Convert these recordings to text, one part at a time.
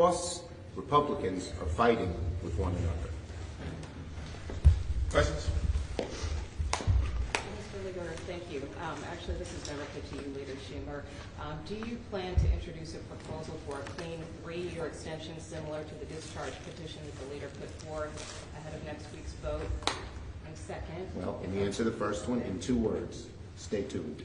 Us Republicans are fighting with one another. Questions? Mr. Leader, thank you. Actually, this is directed to you, Leader Schumer. Do you plan to introduce a proposal for a clean 3-year extension similar to the discharge petition that the leader put forth ahead of next week's vote? And second... Well, let me answer the first one in 2 words. Stay tuned.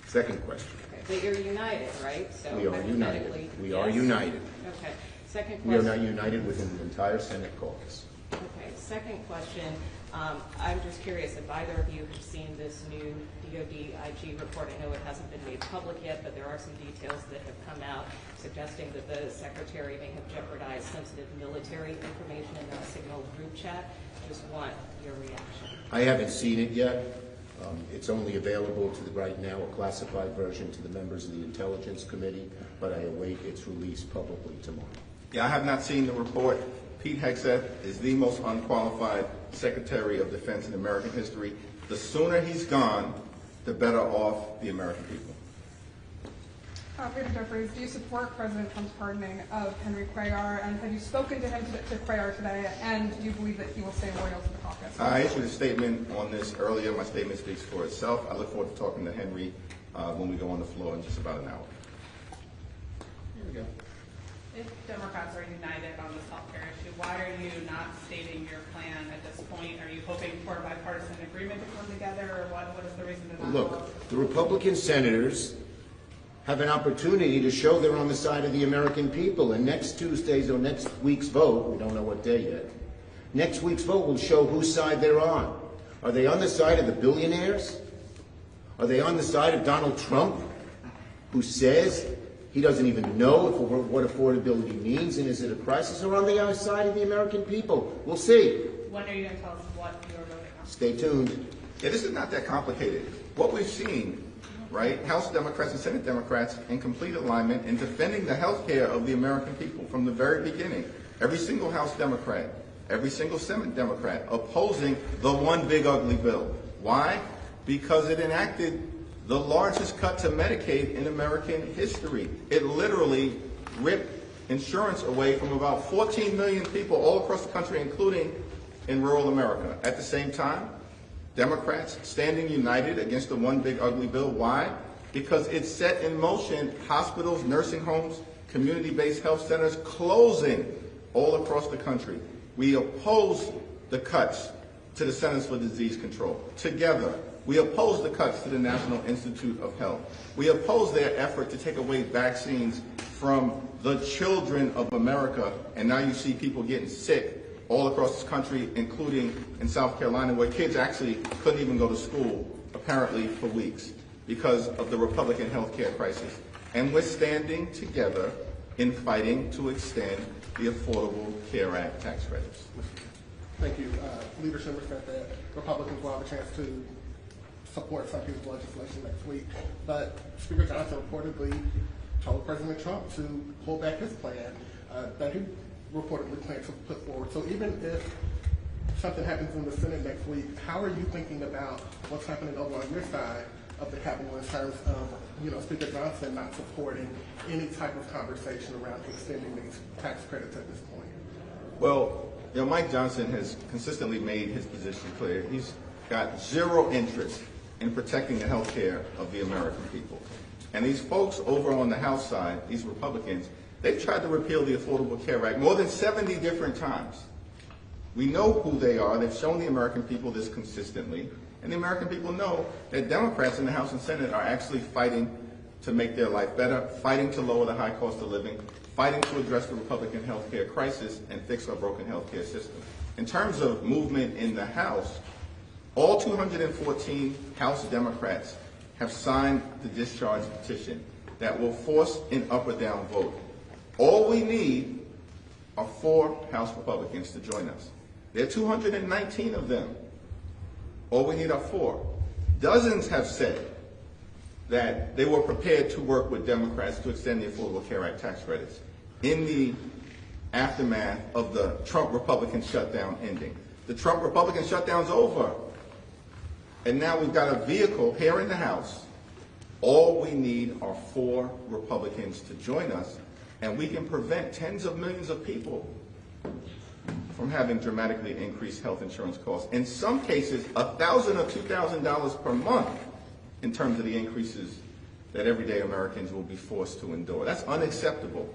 Second question. Okay, but you're united, right? So we are united. We are yes. united. Okay. Second question. We are not united within the entire Senate caucus. Okay. Second question. I'm just curious if either of you have seen this new DOD IG report. I know it hasn't been made public yet, but there are some details that have come out suggesting that the Secretary may have jeopardized sensitive military information in the Signal group chat. Just want your reaction. I haven't seen it yet. It's only available to right now, a classified version to the members of the Intelligence Committee, but I await its release publicly tomorrow. Yeah, I have not seen the report. Pete Hegseth is the most unqualified Secretary of Defense in American history. The sooner he's gone, the better off the American people. Leader Jeffries, do you support President Trump's pardoning of Henry Cuellar, and have you spoken to him to Cuellar today, and do you believe that he will stay loyal to the caucus? I issued a statement on this earlier. My statement speaks for itself. I look forward to talking to Henry when we go on the floor in just about an hour. Here we go. If Democrats are united on this health care issue, why are you not stating your plan at this point? Are you hoping for a bipartisan agreement to come together, or what is the reason to not? Look, the Republican senators have an opportunity to show they're on the side of the American people. And next Tuesday's or next week's vote, we don't know what day yet, next week's vote will show whose side they're on. Are they on the side of the billionaires? Are they on the side of Donald Trump, who says he doesn't even know what affordability means and is it a crisis, or on the other side of the American people? We'll see. When are you going to tell us what you're voting on? Stay tuned. Yeah, this is not that complicated. What we've seen, right, House Democrats and Senate Democrats in complete alignment in defending the health care of the American people from the very beginning. Every single House Democrat, every single Senate Democrat opposing the one big ugly bill. Why? Because it enacted the largest cut to Medicaid in American history. It literally ripped insurance away from about 14 million people all across the country, including in rural America. At the same time, Democrats standing united against the one big ugly bill. Why? Because it set in motion hospitals, nursing homes, community-based health centers closing all across the country. We oppose the cuts to the Centers for Disease Control. Together, we oppose the cuts to the National Institute of Health. We oppose their effort to take away vaccines from the children of America. And now you see people getting sick all across this country, including in South Carolina, where kids actually couldn't even go to school, apparently, for weeks because of the Republican health care crisis. And we're standing together in fighting to extend the Affordable Care Act tax credits. Thank you. Leader Schumer said that Republicans will have a chance to support some piece of legislation next week, but Speaker Johnson reportedly told President Trump to pull back his plan that he reportedly planned to put forward. So even if something happens in the Senate next week, how are you thinking about what's happening over on your side of the Capitol in terms of, Speaker Johnson not supporting any type of conversation around extending these tax credits at this point? Well, Mike Johnson has consistently made his position clear. He's got zero interest in protecting the health care of the American people. And these folks over on the House side, these Republicans, they've tried to repeal the Affordable Care Act more than 70 different times. We know who they are. They've shown the American people this consistently. And the American people know that Democrats in the House and Senate are actually fighting to make their life better, fighting to lower the high cost of living, fighting to address the Republican health care crisis and fix our broken health care system. In terms of movement in the House, all 214 House Democrats have signed the discharge petition that will force an up or down vote. All we need are 4 House Republicans to join us. There are 219 of them. All we need are 4. Dozens have said that they were prepared to work with Democrats to extend the Affordable Care Act tax credits in the aftermath of the Trump Republican shutdown ending. The Trump Republican shutdown's over. And now we've got a vehicle here in the House. All we need are 4 Republicans to join us. and we can prevent tens of millions of people from having dramatically increased health insurance costs. In some cases, $1,000 or $2,000 per month in terms of the increases that everyday Americans will be forced to endure. That's unacceptable,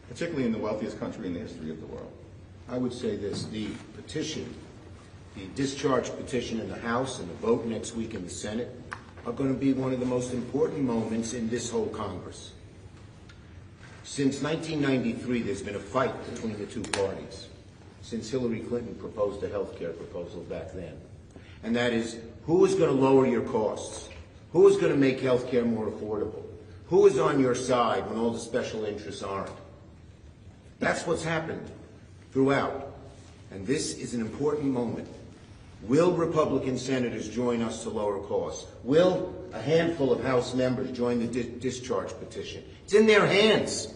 particularly in the wealthiest country in the history of the world. I would say this, the petition, the discharge petition in the House and the vote next week in the Senate are going to be one of the most important moments in this whole Congress. Since 1993, there's been a fight between the two parties, since Hillary Clinton proposed a health care proposal back then. And that is, who is going to lower your costs? Who is going to make health care more affordable? Who is on your side when all the special interests aren't? That's what's happened throughout. And this is an important moment. Will Republican senators join us to lower costs? Will a handful of House members join the discharge petition? It's in their hands.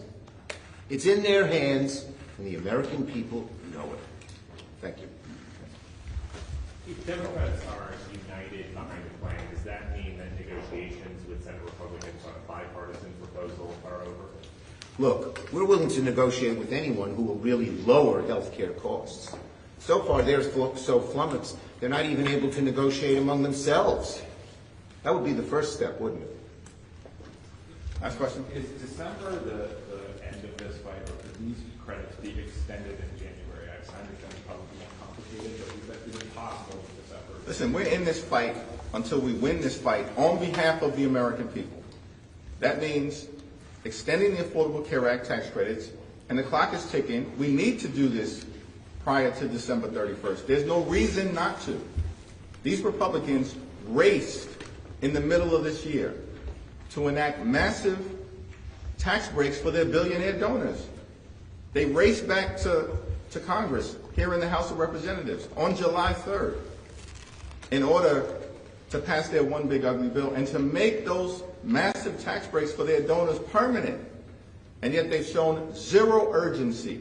It's in their hands, and the American people know it. Thank you. If Democrats are united behind the plan, does that mean that negotiations with Senate Republicans on a bipartisan proposal are over? Look, we're willing to negotiate with anyone who will really lower health care costs. So far, they're so flummoxed, they're not even able to negotiate among themselves. That would be the first step, wouldn't it? Last question. Is December the end of this fight, or could these credits be extended in January? I understand it's probably more complicated, but is it impossible in December? Listen, we're in this fight until we win this fight on behalf of the American people. That means extending the Affordable Care Act tax credits, and the clock is ticking. We need to do this prior to December 31st. There's no reason not to. These Republicans raced in the middle of this year to enact massive tax breaks for their billionaire donors. They raced back to Congress here in the House of Representatives on July 3rd in order to pass their one big ugly bill and to make those massive tax breaks for their donors permanent. And yet they've shown zero urgency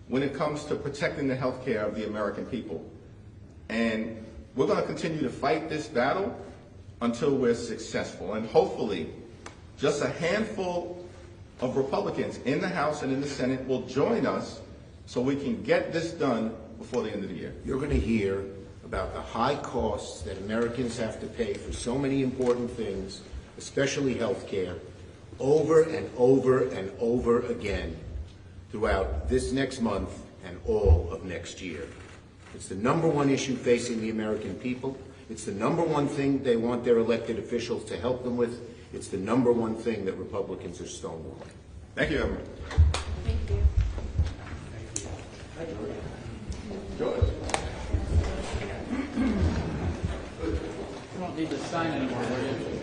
when it comes to protecting the health care of the American people. And we're going to continue to fight this battle until we're successful. And hopefully, just a handful of Republicans in the House and in the Senate will join us so we can get this done before the end of the year. You're going to hear about the high costs that Americans have to pay for so many important things, especially health care, over and over and over again throughout this next month and all of next year. It's the number one issue facing the American people. It's the number one thing they want their elected officials to help them with. It's the number one thing that Republicans are stonewalling. Thank you, everyone. Thank you. George. You don't need to sign anymore, do you?